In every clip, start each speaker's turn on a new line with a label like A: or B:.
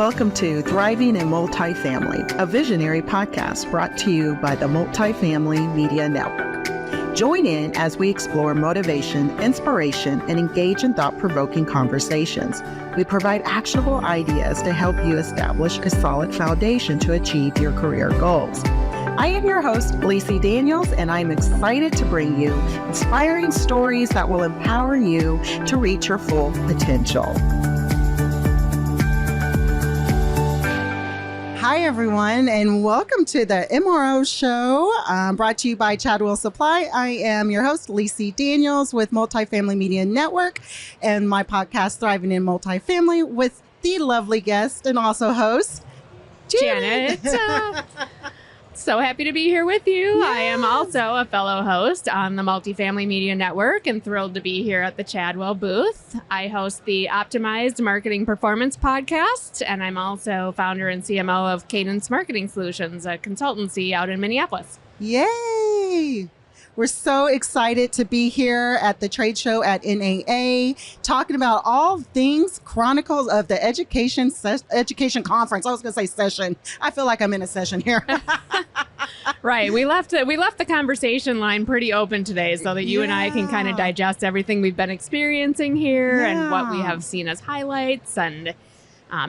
A: Welcome to Thriving in Multifamily, a visionary podcast brought to you by the Multifamily Media Network. Join in as we explore motivation, inspiration, and engage in thought-provoking conversations. We provide actionable ideas to help you establish a solid foundation to achieve your career goals. I am your host, Lissi Daniels, and I'm excited to bring you inspiring stories that will empower you to reach your full potential. Hi, everyone, and welcome to the MRO show brought to you by Chadwell Supply. I am your host, Lissi Daniels with Multifamily Media Network and my podcast, Thriving in Multifamily, with the lovely guest and also host, Janet.
B: So happy to be here with you. Yes. I am also a fellow host on the Multifamily Media Network and thrilled to be here at the Chadwell booth. I host the Optimized Marketing Performance podcast, and I'm also founder and CMO of Cadence Marketing Solutions, a consultancy out in Minneapolis.
A: Yay! We're so excited to be here at the trade show at NAA, talking about all things chronicles of the education conference. I was going to say session. I feel like I'm in a session here.
B: Right. We left the conversation line pretty open today so that you and I can kind of digest everything we've been experiencing here and what we have seen as highlights and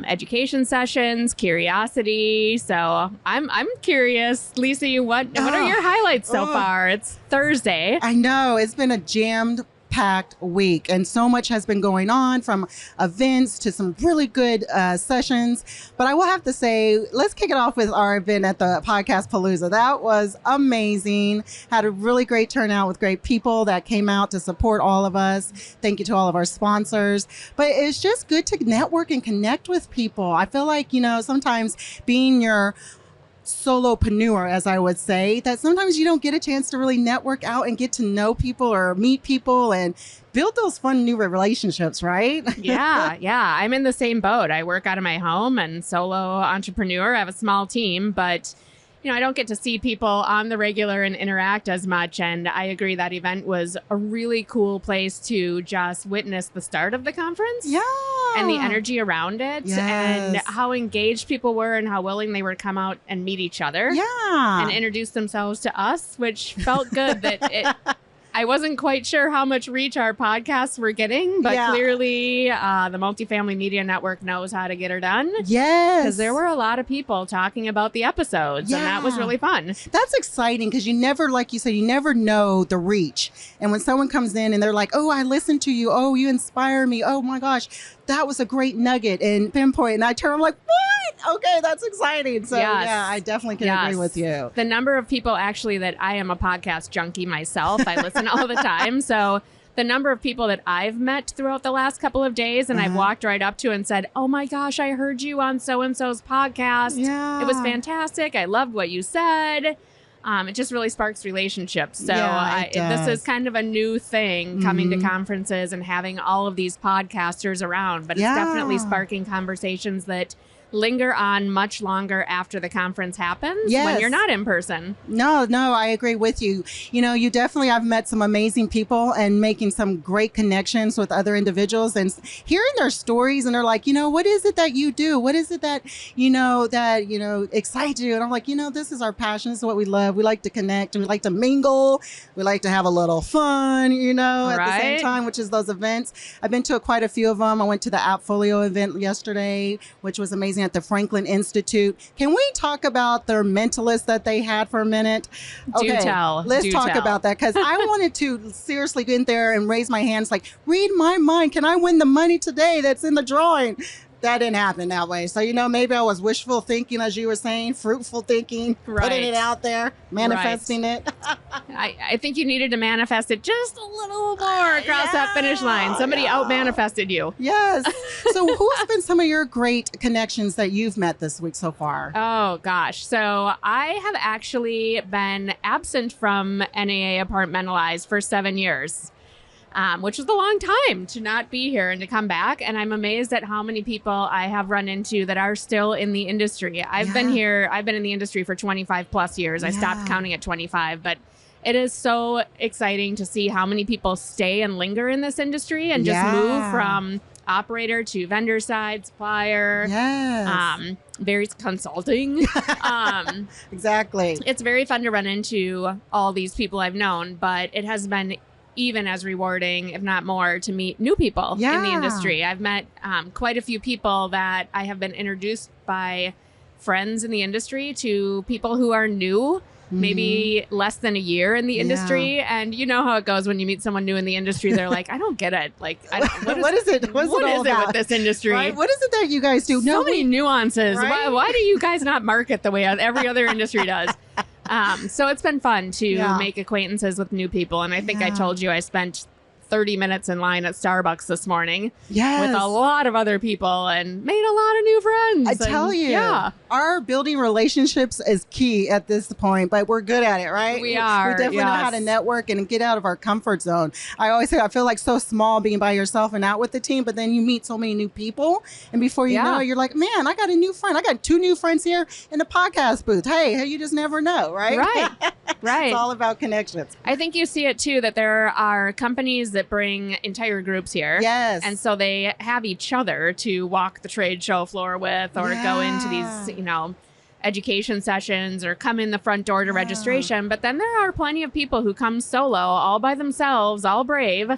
B: education sessions, curiosity. So I'm curious, Lissi, what are your highlights so far? It's Thursday.
A: I know. It's been a jammed-packed week, and so much has been going on, from events to some really good sessions. But I will have to say, let's kick it off with our event at the Podcast Ballouze. That was amazing. Had a really great turnout with great people that came out to support all of us. Thank you to all of our sponsors. But it's just good to network and connect with people. I feel like, sometimes being your solopreneur, as I would say, that sometimes you don't get a chance to really network out and get to know people or meet people and build those fun new relationships, right?
B: Yeah. I'm in the same boat. I work out of my home and solo entrepreneur. I have a small team, but I don't get to see people on the regular and interact as much. And I agree that event was a really cool place to just witness the start of the conference.
A: Yeah.
B: And the energy around it.
A: Yes.
B: And how engaged people were and how willing they were to come out and meet each other.
A: Yeah.
B: And introduce themselves to us, which felt good that I wasn't quite sure how much reach our podcasts were getting, but clearly the Multifamily Media Network knows how to get her done.
A: Yes.
B: Because there were a lot of people talking about the episodes, and that was really fun.
A: That's exciting because you never, like you said, you never know the reach. And when someone comes in and they're like, oh, I listened to you. Oh, you inspire me. Oh, my gosh, that was a great nugget and pinpoint. And I turn, I'm like, what? Okay, that's exciting. So, yeah, I definitely can agree with you.
B: The number of people actually that I am a podcast junkie myself. I listen all the time. So the number of people that I've met throughout the last couple of days and I've walked right up to and said, oh my gosh, I heard you on so-and-so's podcast. Yeah. It was fantastic. I loved what you said. It just really sparks relationships. So this is kind of a new thing, coming to conferences and having all of these podcasters around. But it's definitely sparking conversations that linger on much longer after the conference happens when you're not in person. No,
A: I agree with you. You definitely, I've met some amazing people and making some great connections with other individuals and hearing their stories, and they're like, what is it that you do? What is it that, excites you? And I'm like, this is our passion. This is what we love. We like to connect and we like to mingle. We like to have a little fun, at the same time, which is those events. I've been to quite a few of them. I went to the Appfolio event yesterday, which was amazing, at the Franklin Institute. Can we talk about their mentalist that they had for a minute?
B: Okay,
A: let's talk about that, because I wanted to seriously get in there and raise my hands like, read my mind. Can I win the money today that's in the drawing? That didn't happen that way. So, maybe I was wishful thinking, as you were saying, fruitful thinking, putting it out there, manifesting it.
B: I think you needed to manifest it just a little more across that finish line. Somebody out-manifested you.
A: Yes. So who's been some of your great connections that you've met this week so far?
B: Oh, gosh. So I have actually been absent from NAA Apartmentalize for 7 years. Which was a long time to not be here and to come back. And I'm amazed at how many people I have run into that are still in the industry. I've been in the industry for 25 plus years. I stopped counting at 25, but It is so exciting to see how many people stay and linger in this industry and just move from operator to vendor side, supplier.
A: Yes.
B: Very consulting.
A: Exactly.
B: It's very fun to run into all these people I've known, but it has been even as rewarding, if not more, to meet new people in the industry. I've met quite a few people that I have been introduced by friends in the industry to people who are new, maybe less than a year in the industry. And you know how it goes when you meet someone new in the industry. They're like, I don't get it. Like, what is it? What is it with this industry?
A: Right? What is it that you guys do?
B: So many nuances.
A: Right?
B: Why do you guys not market the way every other industry does? So it's been fun to make acquaintances with new people. And I think I told you I spent 30 minutes in line at Starbucks this morning with a lot of other people and made a lot of new friends.
A: I tell you, our building relationships is key at this point, but we're good at it, right?
B: We are.
A: We definitely know how to network and get out of our comfort zone. I always say I feel like so small being by yourself and out with the team, but then you meet so many new people. And before you know it, you're like, man, I got a new friend. I got 2 new friends here in the podcast booth. Hey, you just never know, right?
B: Right.
A: It's all about connections.
B: I think you see it too, that there are companies that bring entire groups here.
A: Yes.
B: And so they have each other to walk the trade show floor with or go into these, education sessions or come in the front door to registration. But then there are plenty of people who come solo, all by themselves, all brave,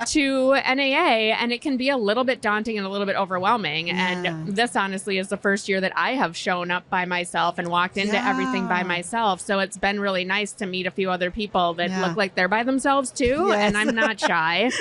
B: to NAA, and it can be a little bit daunting and a little bit overwhelming. And this honestly is the first year that I have shown up by myself and walked into everything by myself. So it's been really nice to meet a few other people that look like they're by themselves too. And I'm not shy.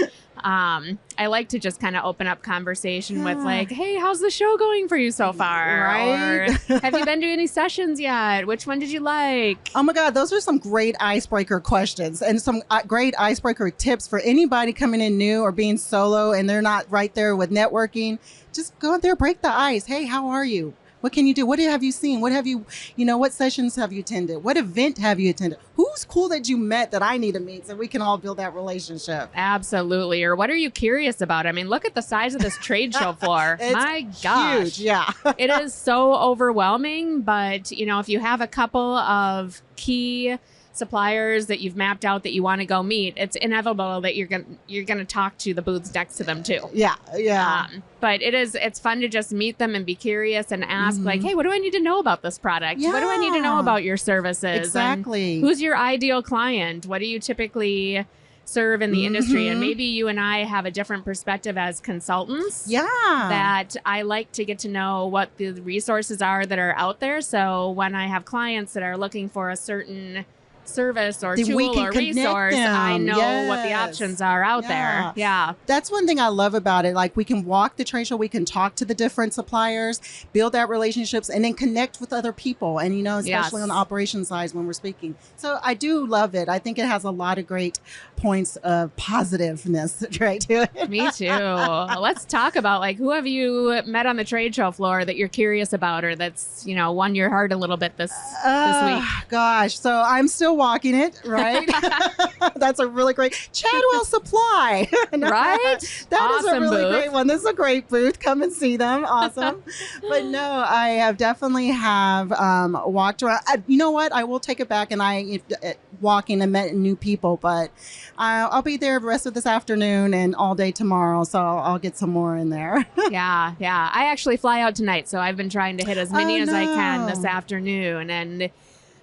B: I like to just kind of open up conversation with like, hey, how's the show going for you so far?
A: Right?
B: Or have you been to any sessions yet? Which one did you like?
A: Oh my God, those are some great icebreaker questions and some great icebreaker tips for anybody coming in new or being solo and they're not right there with networking. Just go out there, break the ice. Hey, how are you? What can you do? What have you seen? What have you, what sessions have you attended? What event have you attended? Who's cool that you met that I need to meet so we can all build that relationship?
B: Absolutely. Or what are you curious about? I mean, look at the size of this trade show floor. My gosh.
A: Huge. Yeah.
B: It is so overwhelming. But, if you have a couple of key suppliers that you've mapped out that you want to go meet, it's inevitable that you're gonna talk to the booths next to them too.
A: Yeah.
B: But it's fun to just meet them and be curious and ask like, hey, what do I need to know about this product? What do I need to know about your services?
A: Exactly.
B: And who's your ideal client? What do you typically serve in the industry? And maybe you and I have a different perspective as consultants. That I like to get to know what the resources are that are out there. So when I have clients that are looking for a certain service or tool or resource, I know what the options are out there.
A: That's one thing I love about it. Like we can walk the trade show, we can talk to the different suppliers, build out relationships, and then connect with other people. And, especially on the operations side when we're speaking. So I do love it. I think it has a lot of great points of positiveness right to it.
B: Me too. Let's talk about who have you met on the trade show floor that you're curious about or that's, won your heart a little bit this week?
A: Gosh. So I'm still walking it, right? That's a really great Chadwell Supply.
B: Right?
A: That
B: awesome
A: is a really
B: booth.
A: great one. This is a great booth. Come and see them. Awesome. But no, I have definitely walked around. You know what? I will take it back and walking and met new people, but I'll be there the rest of this afternoon and all day tomorrow. So I'll get some more in there.
B: Yeah. I actually fly out tonight. So I've been trying to hit as many as I can this afternoon. And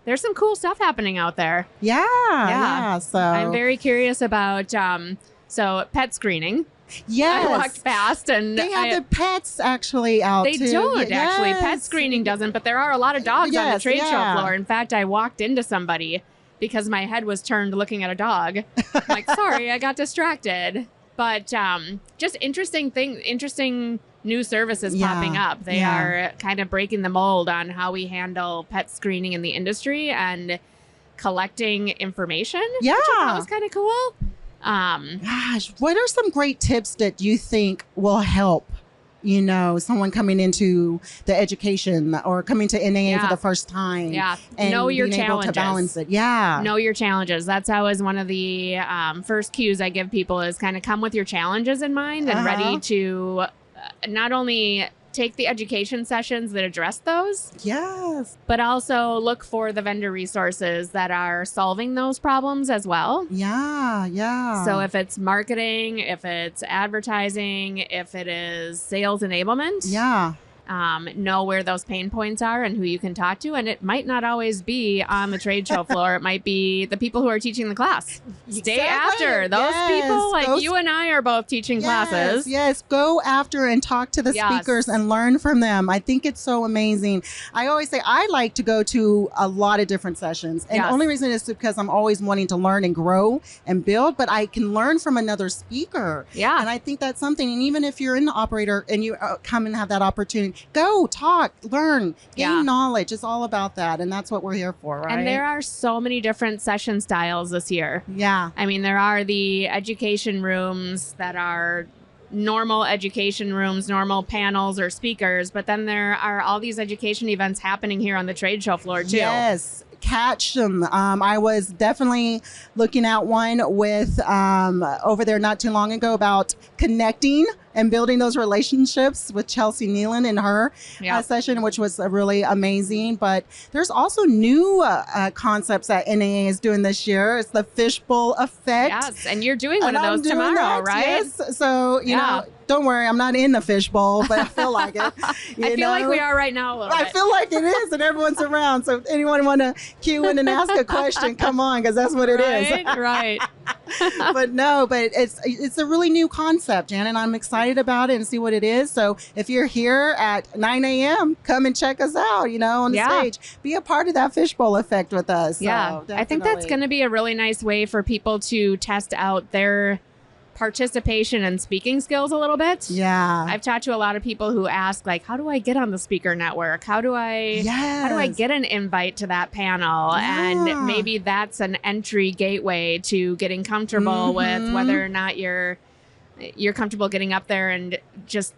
B: there's some cool stuff happening out there.
A: Yeah. So
B: I'm very curious about pet screening.
A: Yes.
B: I walked past and
A: they have the pets actually out
B: They
A: too.
B: don't actually. Pet screening doesn't, but there are a lot of dogs on the trade show floor. In fact, I walked into somebody because my head was turned looking at a dog. I'm like, sorry, I got distracted. But just interesting new services popping up. They are kind of breaking the mold on how we handle pet screening in the industry and collecting information.
A: Yeah.
B: Which I thought was kind of cool.
A: Gosh, what are some great tips that you think will help, someone coming into the education or coming to NAA for the first time?
B: And know your challenges.
A: Able to balance it.
B: Know your challenges. That's always one of the first cues I give people is kind of come with your challenges in mind and ready to not only take the education sessions that address those.
A: Yes.
B: But also look for the vendor resources that are solving those problems as well.
A: Yeah, yeah.
B: So if it's marketing, if it's advertising, if it is sales enablement,
A: yeah.
B: Know where those pain points are and who you can talk to. And it might not always be on the trade show floor. It might be the people who are teaching the class. Stay after. Those people, like you and I are both teaching classes.
A: Yes, go after and talk to the speakers and learn from them. I think it's so amazing. I always say I like to go to a lot of different sessions. And the only reason is because I'm always wanting to learn and grow and build, but I can learn from another speaker.
B: Yeah.
A: And I think that's something. And even if you're an operator and you come and have that opportunity, go talk, learn, gain knowledge. It's all about that. And that's what we're here for, right?
B: And there are so many different session styles this year.
A: Yeah.
B: I mean, there are the education rooms that are normal education rooms, normal panels or speakers, but then there are all these education events happening here on the trade show floor too.
A: Yes. Catch them. I was definitely looking at one with over there not too long ago about connecting and building those relationships with Chelsea Nealon in her session, which was really amazing. But there's also new concepts that NAA is doing this year. It's the Fishbowl effect.
B: Yes, and you're doing one of those tomorrow, right?
A: Yes. So, you know, don't worry, I'm not in the fishbowl, but I feel like it.
B: I feel like we are right now a little bit.
A: I feel like it is, and everyone's around. So if anyone want to cue in and ask a question, come on, because that's what it is.
B: Right.
A: But it's a really new concept, Jan, and I'm excited about it and see what it is. So if you're here at 9 a.m., come and check us out, you know, on the stage. Be a part of that fishbowl effect with us.
B: Yeah,
A: so,
B: I think that's going to be a really nice way for people to test out their participation and speaking skills a little bit.
A: Yeah.
B: I've talked to a lot of people who ask, like, how do I get on the speaker network? How do I get an invite to that panel? And maybe that's an entry gateway to getting comfortable with whether or not you're comfortable getting up there and just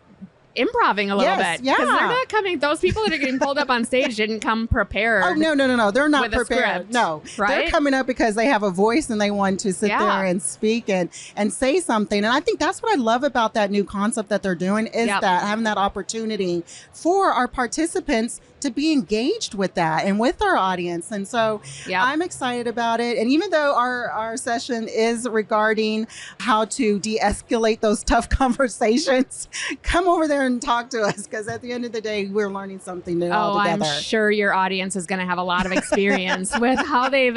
B: improving a little bit.
A: Yeah.
B: Because they're not coming, those people that are getting pulled up on stage didn't come prepared.
A: Oh, no. They're not prepared. No.
B: Right?
A: They're coming up because they have a voice and they want to sit there and speak and say something. And I think that's what I love about that new concept that they're doing is that having that opportunity for our participants to be engaged with that and with our audience. And so I'm excited about it. And even though our session is regarding how to de-escalate those tough conversations, come over there and talk to us, because at the end of the day, we're learning something new altogether.
B: I'm sure your audience is going to have a lot of experience with how they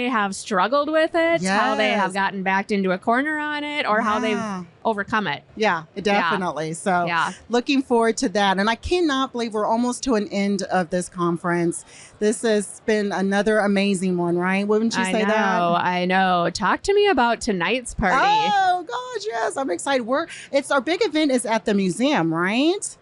B: have struggled with it, how they have gotten backed into a corner on it, or how they've overcome it.
A: Yeah, definitely. Yeah. So looking forward to that. And I cannot believe we're almost to an end of this conference. This has been another amazing one, right? Wouldn't you say that?
B: I know. Talk to me about tonight's party.
A: Oh, gosh, yes. I'm excited. Our big event is at the museum, right?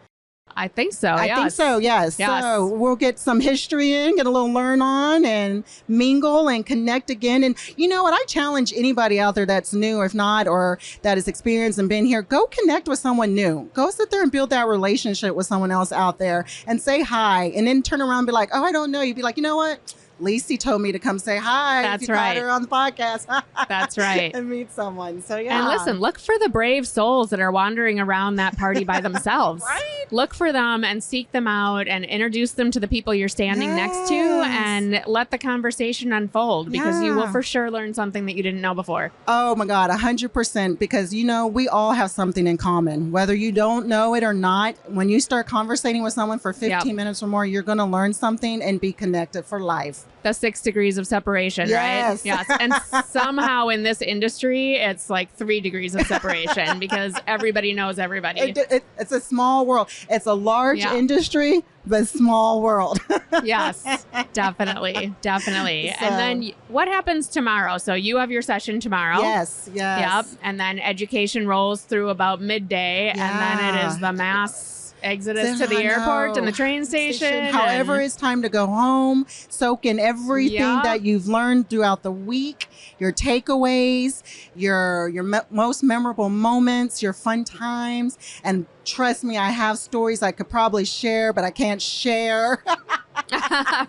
B: I think so.
A: I think so, yes. So we'll get some history in, get a little learn on, and mingle and connect again. And you know what? I challenge anybody out there that's new, if not, or that is experienced and been here, go connect with someone new. Go sit there and build that relationship with someone else out there and say hi. And then turn around and be like, oh, I don't know. You'd be like, you know what? Lissi told me to come say hi.
B: That's
A: if you
B: right.
A: got her on the podcast.
B: That's right.
A: And meet someone. So
B: And listen, look for the brave souls that are wandering around that party by themselves.
A: Right?
B: Look for them and seek them out and introduce them to the people you're standing next to, and let the conversation unfold, because you will for sure learn something that you didn't know before.
A: Oh my God, 100%. Because, you know, we all have something in common, whether you don't know it or not. When you start conversating with someone for 15 minutes or more, you're going to learn something and be connected for life.
B: The 6 degrees of separation, right? Yes. And somehow in this industry, it's like 3 degrees of separation because everybody knows everybody.
A: It's a small world. It's a large industry, but small world.
B: Yes, definitely. So, and then what happens tomorrow? So you have your session tomorrow.
A: Yes.
B: Yep. And then education rolls through about midday, and then it is the mass exodus to the airport and the train station.
A: However, it's time to go home, soak in everything that you've learned throughout the week, your takeaways, your most memorable moments, your fun times. And trust me, I have stories I could probably share, but I can't share.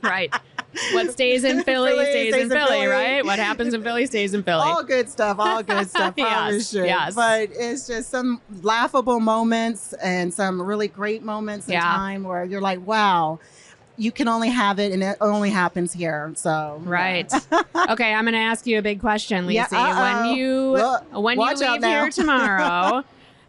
B: Right. What stays in Philly stays in Philly, right? What happens in Philly stays in Philly.
A: All good stuff.
B: Yes.
A: But it's just some laughable moments and some really great moments in time where you're like, wow, you can only have it and it only happens here. So
B: right. Okay, I'm going to ask you a big question, Lissi.
A: Yeah,
B: when you leave here tomorrow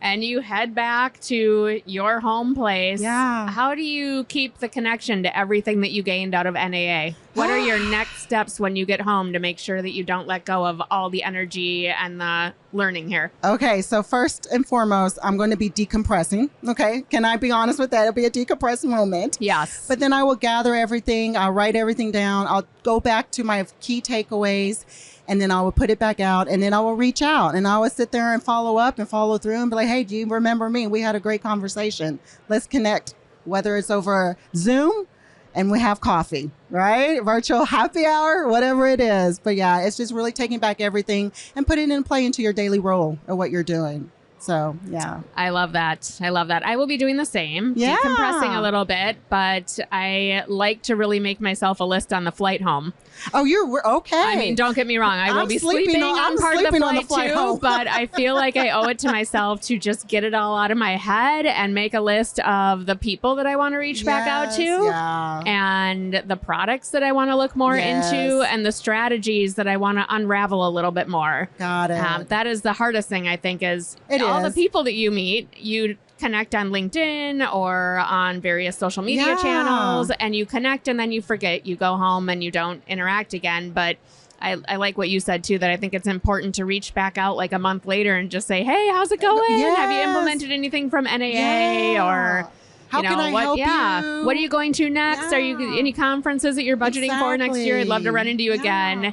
B: and you head back to your home place, how do you keep the connection to everything that you gained out of NAA? What are your next steps when you get home to make sure that you don't let go of all the energy and the learning here?
A: Okay, so first and foremost, I'm going to be decompressing. Okay, can I be honest with that? It'll be a decompressing moment.
B: Yes.
A: But then I will gather everything. I'll write everything down. I'll go back to my key takeaways. And then I will put it back out, and then I will reach out, and I will sit there and follow up and follow through and be like, hey, do you remember me? We had a great conversation. Let's connect, whether it's over Zoom and we have coffee, right? Virtual happy hour, whatever it is. But yeah, it's just really taking back everything and putting it in play into your daily role of what you're doing. So, yeah.
B: I love that. I will be doing the same, decompressing a little bit, but I like to really make myself a list on the flight home.
A: Oh, you're okay.
B: I mean, don't get me wrong. I will be sleeping on part of the flight too,
A: home.
B: But I feel like I owe it to myself to just get it all out of my head and make a list of the people that I want to reach back out to and the products that I want to look more into and the strategies that I want to unravel a little bit more.
A: Got it.
B: That is the hardest thing, I think, is all the people that you meet, you connect on LinkedIn or on various social media channels, and you connect and then you forget. You go home and you don't interact again. But I like what you said too, that I think it's important to reach back out like a month later and just say, hey, how's it going? Have you implemented anything from NAA or
A: how can I help you?
B: What are you going to next? Are you any conferences that you're budgeting for next year? I'd love to run into you again.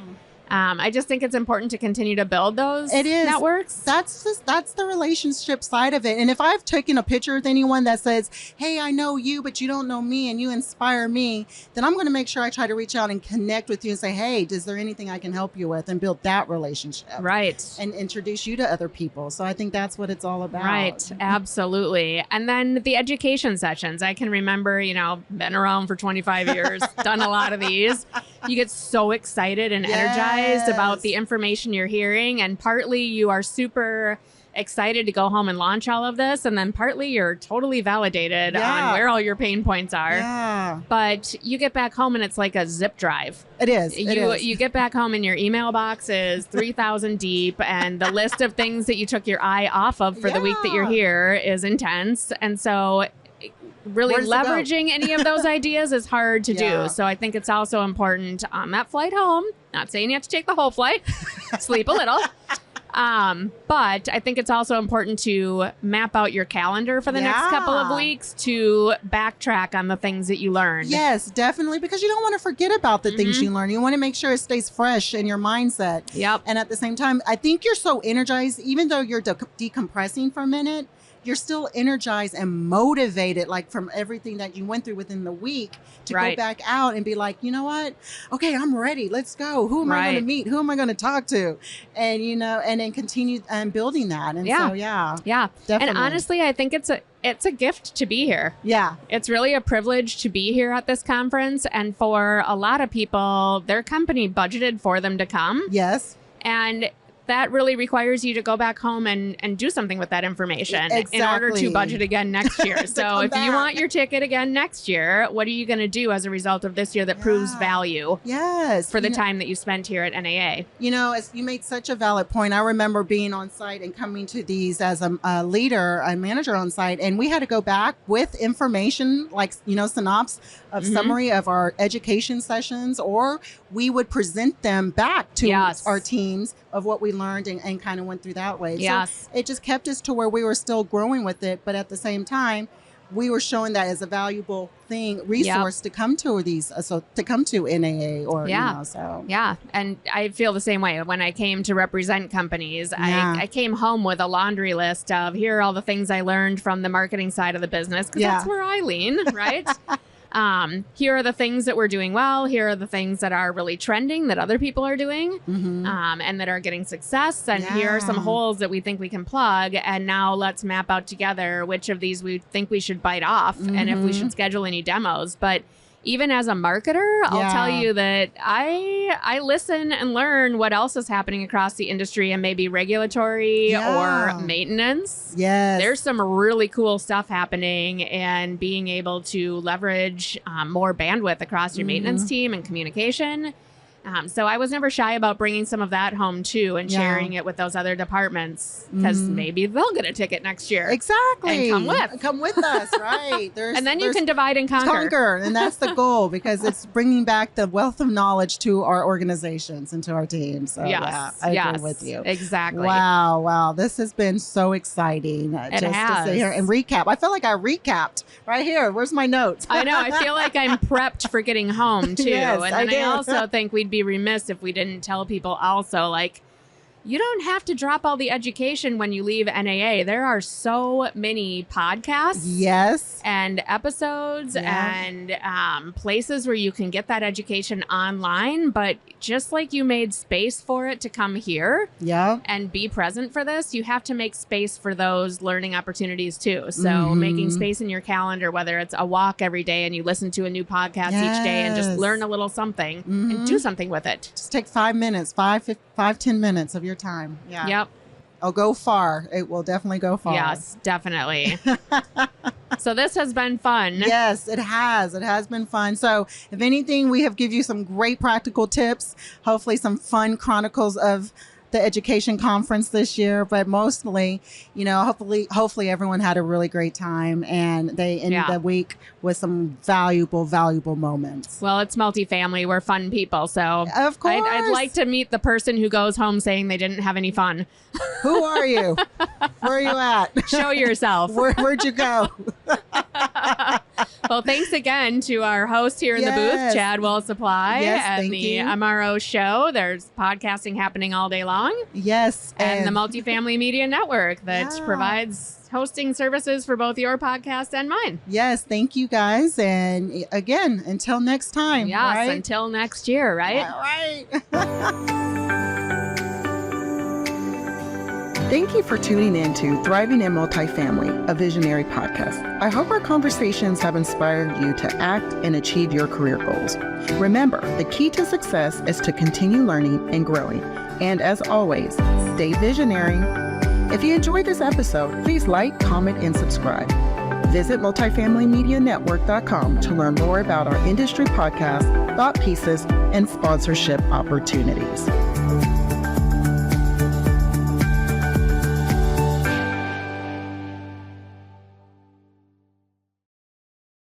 B: I just think it's important to continue to build those networks.
A: That's the relationship side of it. And if I've taken a picture with anyone that says, hey, I know you, but you don't know me and you inspire me, then I'm going to make sure I try to reach out and connect with you and say, hey, is there anything I can help you with, and build that relationship.
B: Right.
A: And introduce you to other people. So I think that's what it's all about.
B: Right. Absolutely. And then the education sessions. I can remember, been around for 25 years, done a lot of these. You get so excited and energized about the information you're hearing, and partly you are super excited to go home and launch all of this, and then partly you're totally validated on where all your pain points are. But you get back home and it's like a zip drive.
A: It is.
B: You get back home and your email box is 3,000 deep, and the list of things that you took your eye off of for the week that you're here is intense. And so really leveraging any of those ideas is hard to do. So I think it's also important on that flight home, not saying you have to take the whole flight, sleep a little. But I think it's also important to map out your calendar for the next couple of weeks to backtrack on the things that you learned.
A: Yes, definitely, because you don't want to forget about the things you learn. You want to make sure it stays fresh in your mindset.
B: Yep.
A: And at the same time, I think you're so energized, even though you're decompressing for a minute, you're still energized and motivated, like from everything that you went through within the week, to go back out and be like, you know what? Okay, I'm ready. Let's go. Who am I going to meet? Who am I going to talk to? And, and then continue building that. And so, definitely.
B: And honestly, I think it's a gift to be here.
A: Yeah.
B: It's really a privilege to be here at this conference. And for a lot of people, their company budgeted for them to come.
A: Yes.
B: And that really requires you to go back home and do something with that information in order to budget again next year. So if you want your ticket again next year, what are you going to do as a result of this year that proves value for the time that you spent here at NAA?
A: As you made such a valid point, I remember being on site and coming to these as a leader, a manager on site, and we had to go back with information like, synopsis of summary of our education sessions, or we would present them back to our teams of what we learned and kind of went through that way.
B: Yes.
A: So it just kept us to where we were still growing with it, but at the same time, we were showing that as a valuable resource to come to these, to come to NAA or, so.
B: Yeah. And I feel the same way. When I came to represent companies, I came home with a laundry list of, here are all the things I learned from the marketing side of the business, because that's where I lean, right? Here are the things that we're doing well. Here are the things that are really trending that other people are doing, and that are getting success. And here are some holes that we think we can plug. And now let's map out together which of these we think we should bite off and if we should schedule any demos. But even as a marketer, I'll tell you that I listen and learn what else is happening across the industry and maybe regulatory or maintenance.
A: Yes.
B: There's some really cool stuff happening, and being able to leverage more bandwidth across your maintenance team and communication. So I was never shy about bringing some of that home too and sharing it with those other departments, because maybe they'll get a ticket next year.
A: Exactly.
B: And
A: come with us, right?
B: And then you can divide and conquer.
A: And that's the goal, because it's bringing back the wealth of knowledge to our organizations and to our teams. So I agree with you.
B: Exactly.
A: Wow. This has been so exciting.
B: It
A: just
B: has.
A: to sit here and recap. I feel like I recapped right here. Where's my notes?
B: I know. I feel like I'm prepped for getting home too.
A: Yes,
B: and then I also think we'd be remiss if we didn't tell people also, like, you don't have to drop all the education when you leave NAA. There are so many podcasts and episodes and places where you can get that education online. But just like you made space for it to come here and be present for this, you have to make space for those learning opportunities too. So making space in your calendar, whether it's a walk every day and you listen to a new podcast each day and just learn a little something and do something with it.
A: Just take 5 minutes, 10 minutes of your time.
B: Yep.
A: I'll go far. It will definitely go far.
B: Yes, definitely. So this has been fun.
A: Yes, it has. It has been fun. So if anything, we have give you some great practical tips, hopefully some fun chronicles of the education conference this year, but mostly, hopefully everyone had a really great time and they ended the week with some valuable moments.
B: Well, it's multifamily. We're fun people. So
A: of course,
B: I'd like to meet the person who goes home saying they didn't have any fun.
A: Who are you? Where are you at?
B: Show yourself.
A: Where'd you go?
B: Well, thanks again to our host here in the booth, Chad Will Supply, and the MRO show. There's podcasting happening all day long.
A: Yes.
B: And the Multifamily Media Network that provides hosting services for both your podcast and mine.
A: Yes. Thank you, guys. And again, until next time.
B: Yes. Until next year, right?
A: All right. Thank you for tuning in to Thriving in Multifamily, a visionary podcast. I hope our conversations have inspired you to act and achieve your career goals. Remember, the key to success is to continue learning and growing. And as always, stay visionary. If you enjoyed this episode, please like, comment, and subscribe. Visit multifamilymedianetwork.com to learn more about our industry podcast, thought pieces, and sponsorship opportunities.